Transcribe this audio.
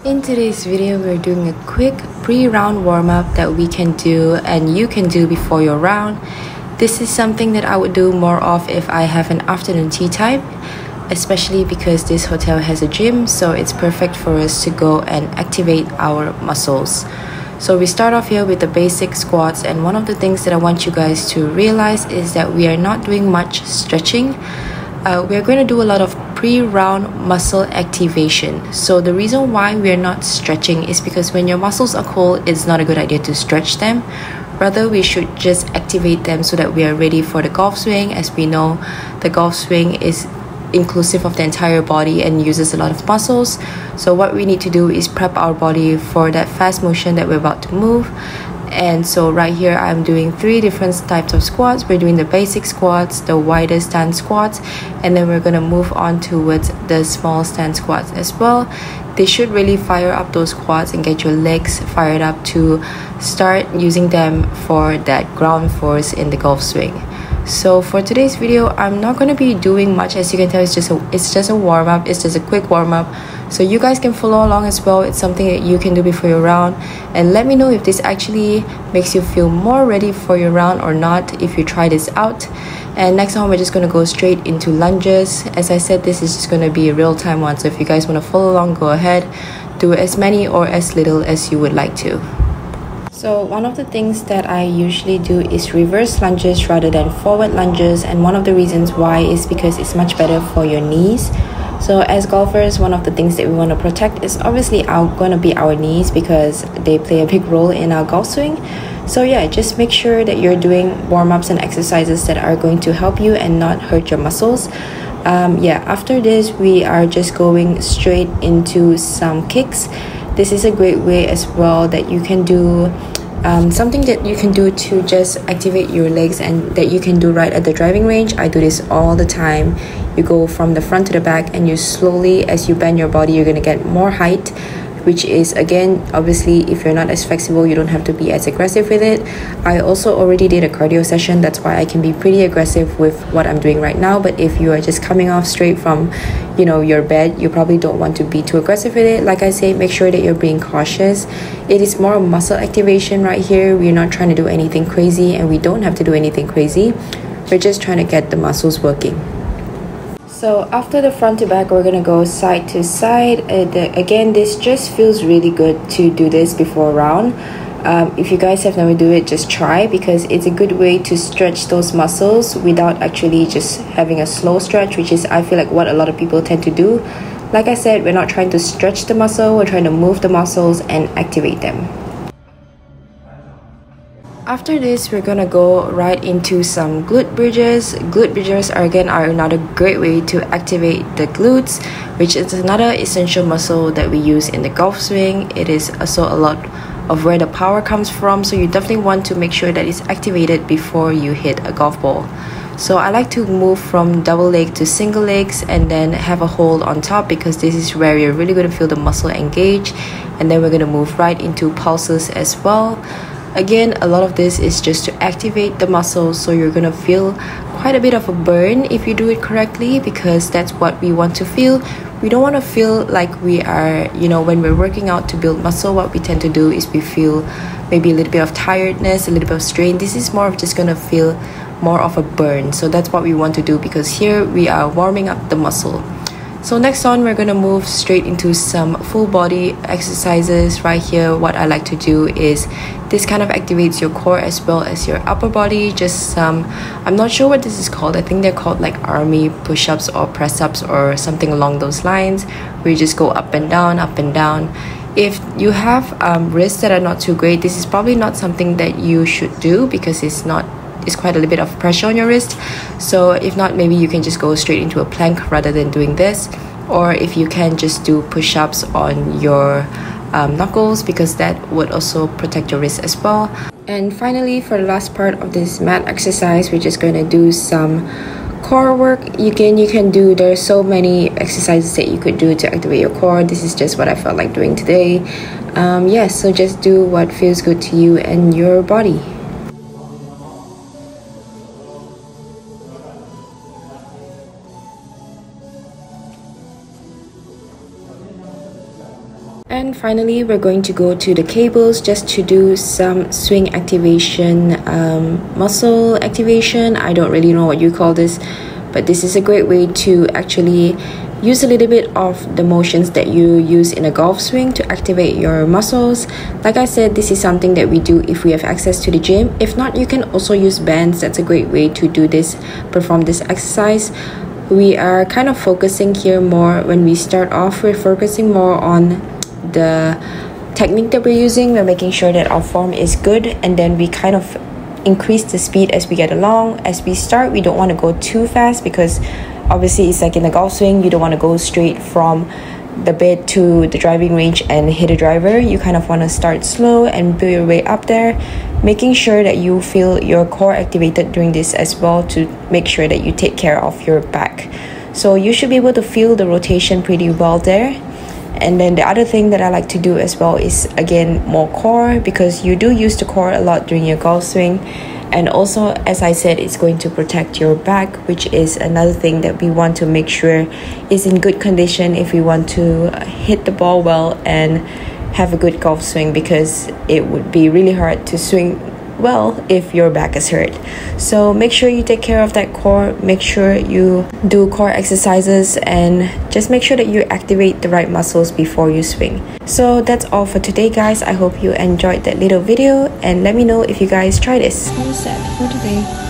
In today's video, we're doing a quick pre-round warm-up that we can do and you can do before your round. This is something that I would do more of if I have an afternoon tea time, especially because this hotel has a gym, so it's perfect for us to go and activate our muscles. So we start off here with the basic squats, and one of the things that I want you guys to realize is that we are not doing much stretching. We're going to do a lot of pre-round muscle activation. So the reason why we're not stretching is because when your muscles are cold, it's not a good idea to stretch them. Rather, we should just activate them so that we are ready for the golf swing. As we know, the golf swing is inclusive of the entire body and uses a lot of muscles. So what we need to do is prep our body for that fast motion that we're about to move. And so right here I'm doing 3 different types of squats. We're doing the basic squats, the wider stance squats, and then we're going to move on towards the small stance squats as well. They should really fire up those quads and get your legs fired up to start using them for that ground force in the golf swing. So for today's video, I'm not going to be doing much. As you can tell, it's just a warm-up. It's just a quick warm-up, so you guys can follow along as well. It's something that you can do before your round, and let me know if this actually makes you feel more ready for your round or not if you try this out. And next on, we're just going to go straight into lunges. As I said, this is just going to be a real-time one, so if you guys want to follow along, go ahead, do as many or as little as you would like to. So one of the things that I usually do is reverse lunges rather than forward lunges, and one of the reasons why is because it's much better for your knees. So as golfers, one of the things that we want to protect is obviously going to be our knees, because they play a big role in our golf swing. So yeah, just make sure that you're doing warm-ups and exercises that are going to help you and not hurt your muscles. After this, we are just going straight into some kicks. This is a great way as well that you can do something that you can do to just activate your legs, and that you can do right at the driving range. I do this all the time. You go from the front to the back, and you slowly, as you bend your body, you're going to get more height, which is, again, obviously if you're not as flexible, you don't have to be as aggressive with it. I also already did a cardio session, that's why I can be pretty aggressive with what I'm doing right now. But if you are just coming off straight from your bed, you probably don't want to be too aggressive with it. Like I say, make sure that you're being cautious. It is more muscle activation right here. We're not trying to do anything crazy, and we don't have to do anything crazy. We're just trying to get the muscles working. So after the front to back, we're going to go side to side. Again, this just feels really good to do this before a round. If you guys have never do it, just try, because it's a good way to stretch those muscles without actually just having a slow stretch, which is, I feel like, what a lot of people tend to do. Like I said, we're not trying to stretch the muscle, we're trying to move the muscles and activate them. After this, we're gonna go right into some glute bridges. Glute bridges are another great way to activate the glutes, which is another essential muscle that we use in the golf swing. It is also a lot of where the power comes from, so you definitely want to make sure that it's activated before you hit a golf ball. So I like to move from double leg to single legs and then have a hold on top, because this is where you're really going to feel the muscle engage. And then we're going to move right into pulses as well. Again, a lot of this is just to activate the muscles, so you're gonna feel quite a bit of a burn if you do it correctly, because that's what we want to feel. We don't want to feel like we are, when we're working out to build muscle, what we tend to do is we feel maybe a little bit of tiredness, a little bit of strain. This is more of just gonna feel more of a burn. So that's what we want to do, because here we are warming up the muscle. So next on, we're going to move straight into some full body exercises. Right here, what I like to do is this kind of activates your core as well as your upper body. Just some, I'm not sure what this is called. I think they're called like army push-ups or press-ups or something along those lines, where you just go up and down, up and down. If you have wrists that are not too great, this is probably not something that you should do, because it's quite a little bit of pressure on your wrist. So if not, maybe you can just go straight into a plank rather than doing this. Or if you can, just do push-ups on your knuckles, because that would also protect your wrist as well. And finally, for the last part of this mat exercise, we're just going to do some core work. You can do, there are so many exercises that you could do to activate your core. This is just what I felt like doing today. So just do what feels good to you and your body. And finally, we're going to go to the cables just to do some swing activation, muscle activation. I don't really know what you call this, but this is a great way to actually use a little bit of the motions that you use in a golf swing to activate your muscles. Like I said, this is something that we do if we have access to the gym. If not, you can also use bands. That's a great way to do this, perform this exercise. We are kind of focusing here more when we start off. We're focusing more on the technique that we're using. We're making sure that our form is good, and then we kind of increase the speed as we get along. As we start, we don't want to go too fast because obviously it's like in a golf swing, you don't want to go straight from the bed to the driving range and hit a driver. You kind of want to start slow and build your way up there, making sure that you feel your core activated during this as well, to make sure that you take care of your back. So you should be able to feel the rotation pretty well there. And then the other thing that I like to do as well is, again, more core, because you do use the core a lot during your golf swing. And also, as I said, it's going to protect your back, which is another thing that we want to make sure is in good condition if we want to hit the ball well and have a good golf swing, because it would be really hard to swing well if your back is hurt. So make sure you take care of that core, make sure you do core exercises, and just make sure that you activate the right muscles before you swing. So that's all for today, guys. I hope you enjoyed that little video, and let me know if you guys try this. All set for today.